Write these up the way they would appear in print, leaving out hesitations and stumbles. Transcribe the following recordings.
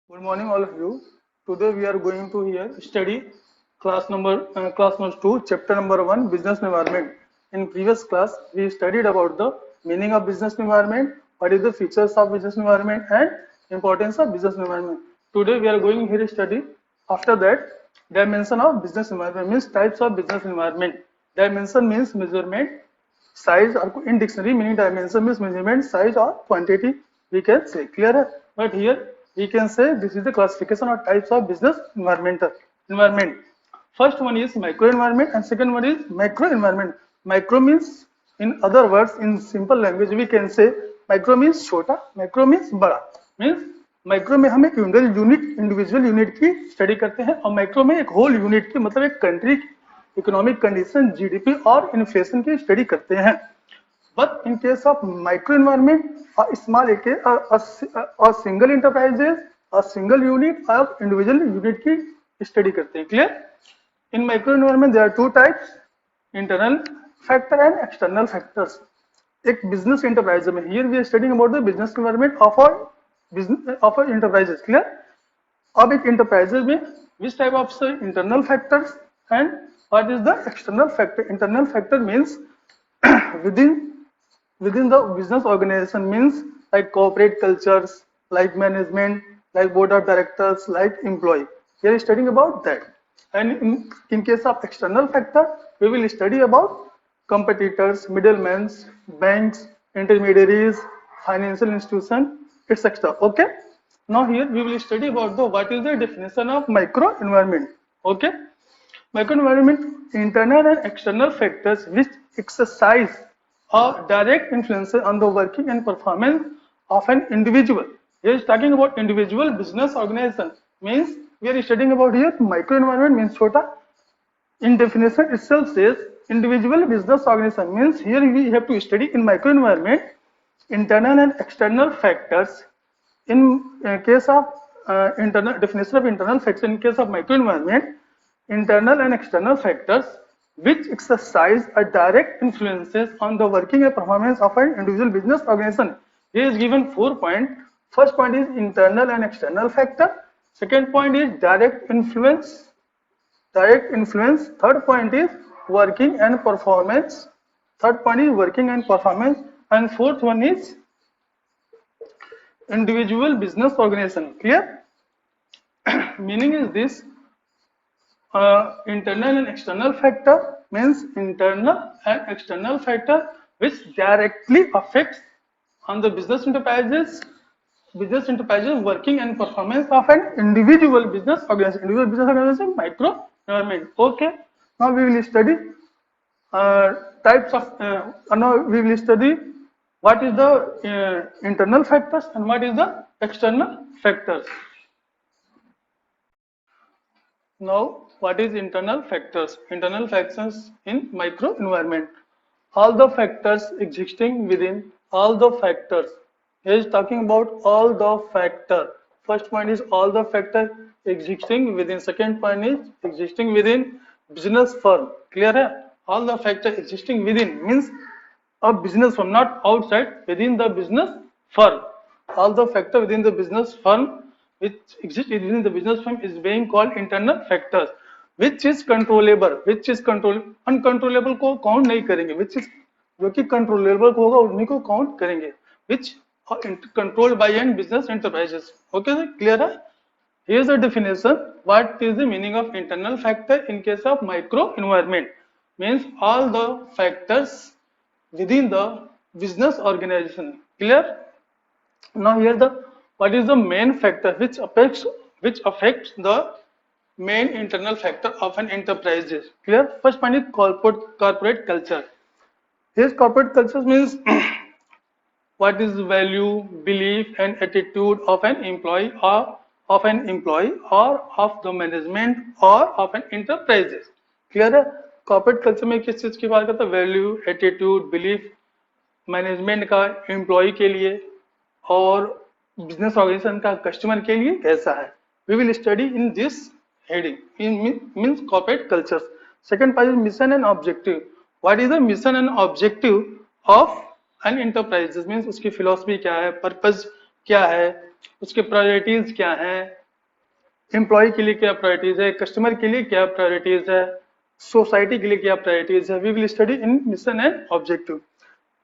Good morning, all of you. Today we are going to here study class number two, chapter number one, business environment. In previous class, we studied about the meaning of business environment, what is the features of business environment, and importance of business environment. Today we are going here to study. After that, dimension of business environment means types of business environment. Dimension means measurement, size or in dictionary meaning dimension means measurement, size or quantity we can say. Clear है? But here we can say this is the classification or types of business environment. First one is micro environment and second one is macro environment. Micro means, in other words, in simple language we can say micro means छोटा, macro means बड़ा. Means micro में हम एक individual unit की study करते हैं और micro में एक होल यूनिट की मतलब एक कंट्री इकोनॉमिक कंडीशन, जीडीपी और इन्फ्लेशन की स्टडी करते हैं. But in case of micro environment, small single enterprises और सिंगल यूनिट और इंडिविजुअल यूनिट की स्टडी करते हैं. Clear? In micro environment there are two types, internal factor and external factors. एक बिजनेस एंटरप्राइज में here we are studying about the business environment of a business of a enterprises. Clear? अब एक enterprises में which type of internal factors and what is the external factor. Internal factor means within the business organization, means like corporate cultures, like management, like board of directors, like employee. We are studying about that. And in case of external factor, we will study about competitors, middlemen, banks, intermediaries, financial institution, etc. Okay. Now here we will study about the what is the definition of micro environment. Okay. Microenvironment, internal and external factors which exercise a direct influence on the working and performance of an individual. Here is talking about individual business organization. Means we are studying about here microenvironment means chota. In definition itself says individual business organization, means here we have to study in microenvironment internal and external factors. In case of internal definition of internal factors, in case of microenvironment, internal and external factors which exercise a direct influences on the working and performance of an individual business organization. Here is given 4 points. First point is internal and external factor. Second point is direct influence. Third point is working and performance. Third point is working and performance. And fourth one is individual business organization. Clear? Meaning is this. Internal and external factor means internal and external factor which directly affects on the business enterprises working and performance of an individual business organization, micro environment. Okay. Now we will study types of now we will study what is the internal factors and what is the external factors. Now, what is internal factors? Internal factors in micro environment. All the factors existing within all the factors. Here is talking about all the factor. First point is all the factor existing within. Second point is existing within business firm. Clear hai? All the factor existing within means a business firm, not outside, within the business firm. All the factor within the business firm which exist within the business firm is being called internal factors. Which is controllable, uncontrollable को count नहीं करेंगे, which is जो कि controllable होगा उन्हीं को count करेंगे, which are controlled by and business enterprises. Okay, clear है? Here's the definition. What is the meaning of internal factor in case of micro environment? Means all the factors within the business organization. Clear? Now here the what is the main factor which affects the main internal factor of an enterprise. Clear? First point is corporate culture. Here corporate culture means what is value, belief and attitude of an employee or of the management or of an enterprise. Clear है? Corporate culture में किस चीज की बात करता है? Value, attitude, belief management का employ के लिए और बिजनेस ऑर्गेनाइजेशन का कस्टमर के लिए कैसा है. We will study in this heading. Means corporate culture. Second point is mission and objective. What is the mission and objective of an enterprise? Means उसकी फिलोसफी क्या है, पर्पज क्या है, उसके प्रायोरिटीज क्या हैं, एम्प्लॉय के लिए क्या प्रायोरिटीज है, कस्टमर के लिए क्या प्रायोरिटीज है, सोसाइटी के लिए क्या प्रायोरिटीज है। We will study in mission and objective.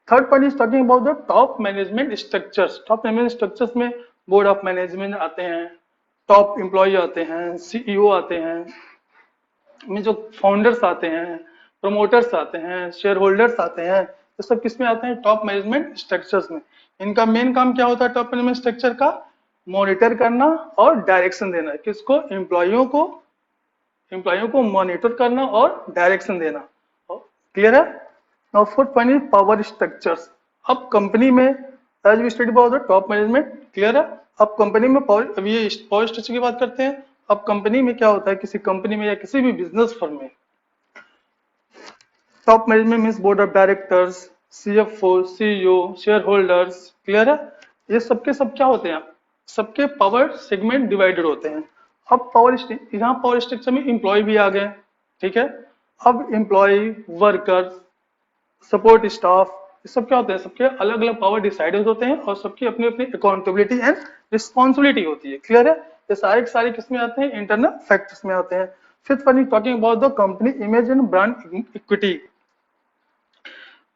Third point is talking about the top management structures. Top management structures में बोर्ड ऑफ मैनेजमेंट आते हैं, टॉप एम्प्लॉय आते हैं, सीईओ आते हैं, में जो फाउंडर्स आते हैं, प्रमोटर्स आते हैं, शेयर होल्डर्स आते हैं, ये सब किस में आते हैं, टॉप मैनेजमेंट स्ट्रक्चर्स में। इनका मेन काम क्या होता है टॉप मैनेजमेंट स्ट्रक्चर का, मॉनिटर करना और डायरेक्शन देना, किसको, एम्प्लॉयों को मॉनिटर करना और डायरेक्शन देना। क्लियर है। Now fourth point is power structures. अब कंपनी में as we study about the top management, clear है। अब कंपनी में पावर, अब ये पावर स्ट्रक्चर की बात करते हैं। अब कंपनी में क्या होता है, किसी कंपनी में या किसी भी बिजनेस फर्म में top management means board of directors, CFO, CEO, share holders, clear है। ये सबके सब क्या होते हैं, सबके पावर सेगमेंट डिवाइडेड होते हैं। अब यहाँ पावर स्ट्रक्चर में इंप्लॉय भी आ गए, ठीक है। अब इंप्लॉय, वर्कर्स, सपोर्ट स्टाफ, ये सब क्या होते हैं, सबके अलग अलग पावर डिसाइडेड होते हैं और सबकी अपनी अपनी अकाउंटेबिलिटी एंड रिस्पॉन्सिबिलिटी होती है, क्लियर है। ये सारे के सारे किस में आते हैं, इंटरनल फैक्टर्स में आते हैं। Fifth one is talking about the company image and brand equity.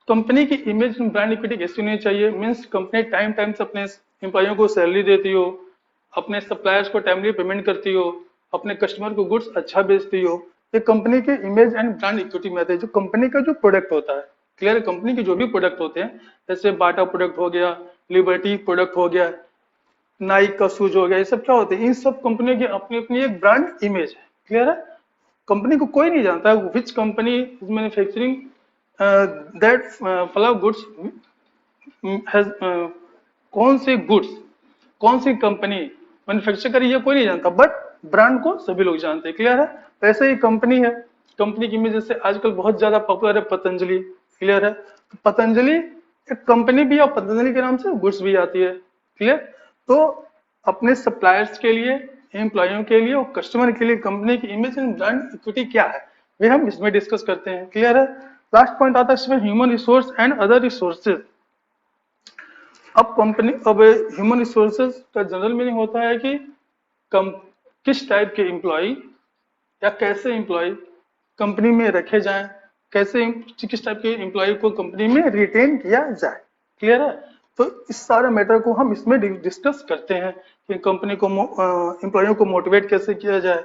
Company की इमेज एंड ब्रांड इक्विटी कैसी होनी चाहिए, मीन्स कंपनी टाइम टाइम से अपने एम्प्लॉयों को सैलरी देती हो, अपने सप्लायर्स को टाइमली पेमेंट करती हो, अपने कस्टमर को गुड्स अच्छा बेचती हो। ये कंपनी के इमेज एंड ब्रांड इक्विटी में आते हैं। जो कंपनी का जो प्रोडक्ट होता है, क्लियर है, कंपनी के जो भी प्रोडक्ट होते हैं, जैसे बाटा प्रोडक्ट हो गया, लिबर्टी प्रोडक्ट हो गया, नाइक का शूज हो गया, ये सब क्या होते हैं, इन सब कंपनियों की अपनी अपनी एक ब्रांड इमेज है, क्लियर है। कंपनी को कोई नहीं जानता which company is manufacturing that फला गुड्स हैज, कौन सी गुड्स, कौन सी कंपनी मैन्युफैक्चर करी, ये कोई नहीं जानता, बट ब्रांड को सभी लोग जानते हैं, क्लियर है। वैसे ही कंपनी है, कंपनी की इमेज जैसे आजकल बहुत ज्यादा पॉपुलर है पतंजलि, क्लियर है। तो पतंजलि एक कंपनी भी है और पतंजलि के नाम से गुड्स भी आती है, क्लियर। तो अपने सप्लायर्स के लिए, एम्प्लॉयों के लिए और कस्टमर के लिए कंपनी की इमेज एंड ब्रांड इक्विटी क्या है, वे हम इसमें डिस्कस करते हैं, क्लियर है। लास्ट पॉइंट आता है इसमें human resource and other resources. अब ह्यूमन रिसोर्सेज का जनरल मीनिंग होता है कि कम किस टाइप के एम्प्लॉय या कैसे एम्प्लॉय कंपनी में रखे जाएं, कैसे किस टाइप के एम्प्लॉय को कंपनी में रिटेन किया जाए, क्लियर है। तो इस सारे मैटर को हम इसमें डिस्कस करते हैं कि कंपनी को एम्प्लॉयों को मोटिवेट कैसे किया जाए,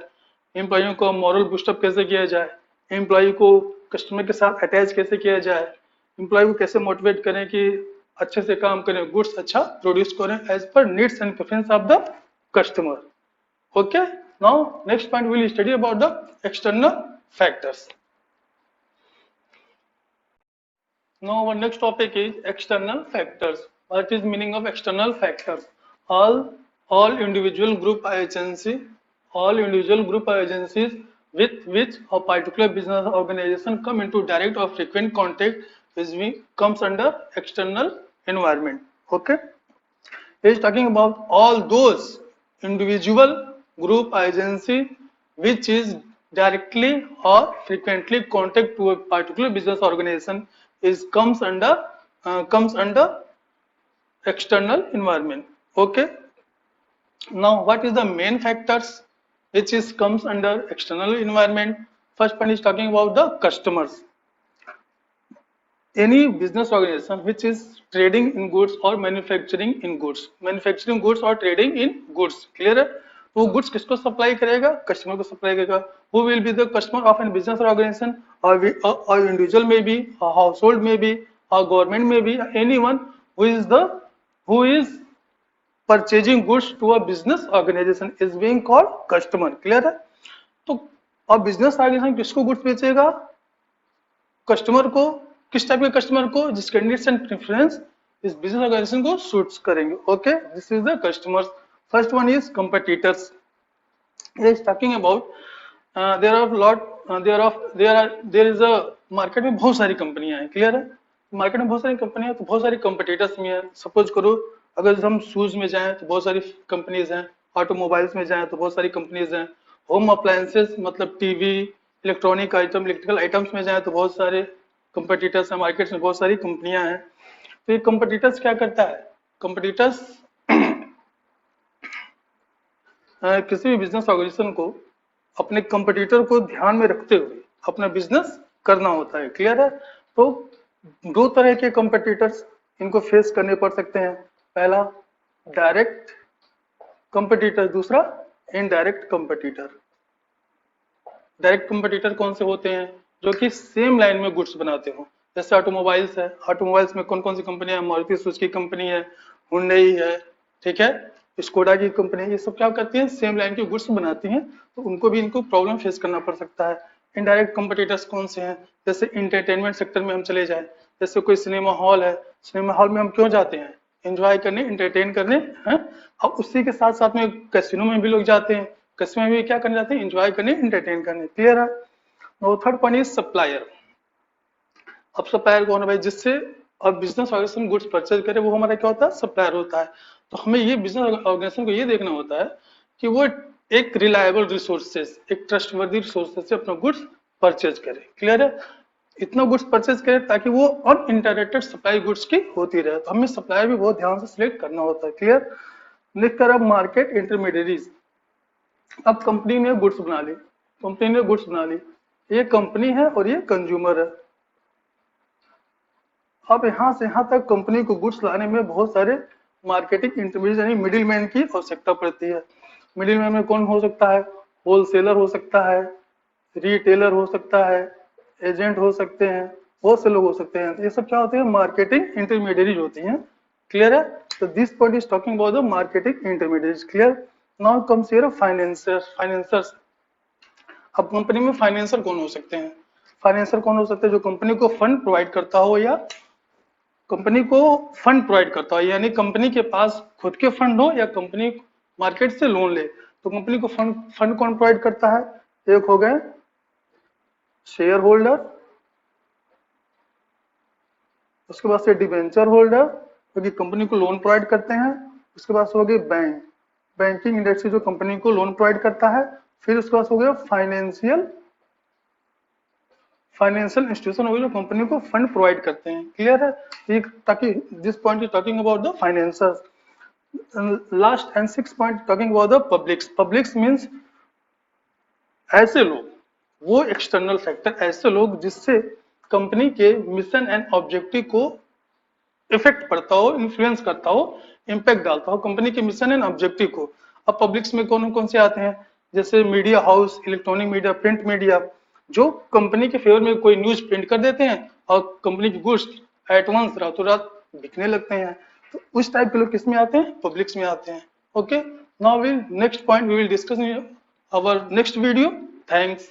एम्प्लॉयों को मॉरल बूस्टअप कैसे किया जाए, एम्प्लॉय को कस्टमर के साथ अटैच कैसे किया जाए, एम्प्लॉय को कैसे मोटिवेट करें कि अच्छे से काम करें, गुड्स अच्छा प्रोड्यूस करें as per needs and preference of the customer. Okay, now next point will study about the external factors. Now our next topic is external factors. What is meaning of external factors? All individual group agency, all individual group agencies with which a particular business organization come into direct or frequent contact is comes under external environment. Okay, he is talking about all those individual group agency which is directly or frequently contact to a particular business organization is comes under external environment. Okay, now what is the main factors which is comes under external environment? First one is talking about the customers. Any business organization which is trading in goods or manufacturing in goods, manufacturing goods or trading in goods, clear है। तो goods किसको supply करेगा, customer को supply करेगा। Who will be the customer of an business organization, और individual में भी, house hold में भी, और गवर्नमेंट में भी, anyone who is purchasing goods to a business organization is being called customer, clear है। तो अब बिजनेस ऑर्गेनाइजेशन किसको गुड्स बेचेगा, कस्टमर को, किस टाइप के कस्टमर को, जिसके नीड्स एंड प्रेफरेंस इस बिजनेस ऑर्गेनाइजेशन को सूट्स करेंगे। Okay, this is the customers. First one is competitors. He is talking about there are lot there is a market में बहुत सारी कंपनियां हैं, क्लियर है। मार्केट में बहुत सारी कंपनियां, तो बहुत सारी कंपटीटर्स में है। सपोज करो अगर हम शूज में जाएं तो बहुत सारी कंपनीज हैं, ऑटोमोबाइल्स में जाएं तो बहुत सारी कंपनीज हैं, होम अप्लायंसेस मतलब TV, electronic item, electrical items में जाएं तो बहुत सारे कंपटीटर्स हैं, मार्केट में बहुत सारी कंपनियां हैं। तो ये कंपटीटर्स क्या करता है, कंपटीटर्स किसी भी बिजनेस ऑर्गेनाइजेशन को अपने कंपटीटर को ध्यान में रखते हुए अपना बिजनेस करना होता है। क्लियर है? तो दो तरह के कंपटीटर्स इनको फेस करने पड़ सकते हैं। पहला डायरेक्ट कंपटीटर, दूसरा इनडायरेक्ट कंपटीटर। डायरेक्ट कंपटीटर कौन से होते हैं? जो कि सेम लाइन में गुड्स बनाते हो। जैसे ऑटोमोबाइल्स है, ऑटोमोबाइल्स में कौन कौन सी कंपनी है? मारुति सुजुकी कंपनी है, हुंडई है, ठीक है, स्कोडा की कंपनी है। ये सब क्या करती है? सेम लाइन के गुड्स बनाती हैं, तो उनको भी इनको प्रॉब्लम फेस करना पड़ सकता है। इनडायरेक्ट कंपटीटर्स कौन से हैं? जैसे इंटरटेनमेंट सेक्टर में हम चले जाए, जैसे कोई सिनेमा हॉल है, सिनेमा हॉल में हम क्यों जाते हैं? एंजॉय करने, इंटरटेन करने हैं। अब उसी के साथ साथ में कैसीनो में भी लोग जाते हैं, कैसीनो में भी क्या करने जाते हैं? एंजॉय करने, इंटरटेन करने। क्लियर है? Third point is supplier. अब सप्लायर कौन है भाई? जिससे अब बिजनेस ऑर्गेनाइजेशन गुड्स परचेज करे, वो हमारा क्या होता है? सप्लायर होता है। तो हमें ये बिजनेस ऑर्गेनाइजेशन को ये देखना होता है कि वो एक रिलायबल रिसोर्सेज, एक ट्रस्टवर्दी रिसोर्सेज से अपना गुड्स परचेज करे। क्लियर है? इतना गुड्स परचेज करे ताकि वो अनइंटरप्टेड सप्लाई गुड्स की होती रहे। तो हमें सप्लायर भी बहुत ध्यान से सिलेक्ट करना होता है। क्लियर? नेक्स्ट कर अब मार्केट इंटरमीडियरीज। अब कंपनी ने गुड्स बना ली, कंपनी ने गुड्स बना ली, ये कंपनी है और ये कंज्यूमर है। अब यहाँ से यहाँ तक कंपनी को गुड्स लाने में बहुत सारे मार्केटिंग इंटरमीडिएट यानी मिडिल मैन की आवश्यकता पड़ती है। मिडिल मैन में कौन हो सकता है? होलसेलर हो सकता है, रिटेलर हो सकता है, एजेंट हो सकते हैं, बहुत से लोग हो सकते हैं। तो ये सब क्या होते हैं? मार्केटिंग इंटरमीडिएट होती हैं। क्लियर है? तो this point is talking about the marketing intermediate. Clear? Now comes here financiers. Financiers, अब कंपनी में फाइनेंसर कौन हो सकते हैं? फाइनेंसर कौन हो सकते हैं? जो कंपनी को फंड प्रोवाइड करता हो या कंपनी को फंड प्रोवाइड करता हो, यानी कंपनी के पास खुद के फंड हो या कंपनी मार्केट से लोन ले। तो कंपनी को फंड फंड कौन प्रोवाइड करता है? एक हो गए शेयर होल्डर, उसके बाद से डिबेंचर होल्डर जो कि कंपनी को लोन प्रोवाइड करते हैं, उसके बाद हो गए बैंक, बैंकिंग इंडस्ट्री जो कंपनी को लोन प्रोवाइड करता है, फिर उसके बाद हो गया फाइनेंशियल, फाइनेंशियल इंस्टीट्यूशन हो गए जो कंपनी को फंड प्रोवाइड करते हैं। क्लियर है? ये ताकि this point is talking about the financiers. Last and six point talking about the publics. Publics means ऐसे लोग, वो एक्सटर्नल फैक्टर, ऐसे लोग जिससे कंपनी के मिशन एंड ऑब्जेक्टिव को इफेक्ट पड़ता हो, इन्फ्लुएंस करता हो, इम्पैक्ट डालता हो कंपनी के मिशन एंड ऑब्जेक्टिव को। अब पब्लिक्स में कौन कौन से आते हैं? जैसे media house, electronic media, print media, जो कंपनी के फेवर में कोई न्यूज प्रिंट कर देते हैं और कंपनी की गुड्स एट वंस रातों रात बिकने लगते हैं। तो उस टाइप के लोग किस में आते हैं? पब्लिक्स में आते हैं। Okay, now will next point we will discuss in our next video. Thanks.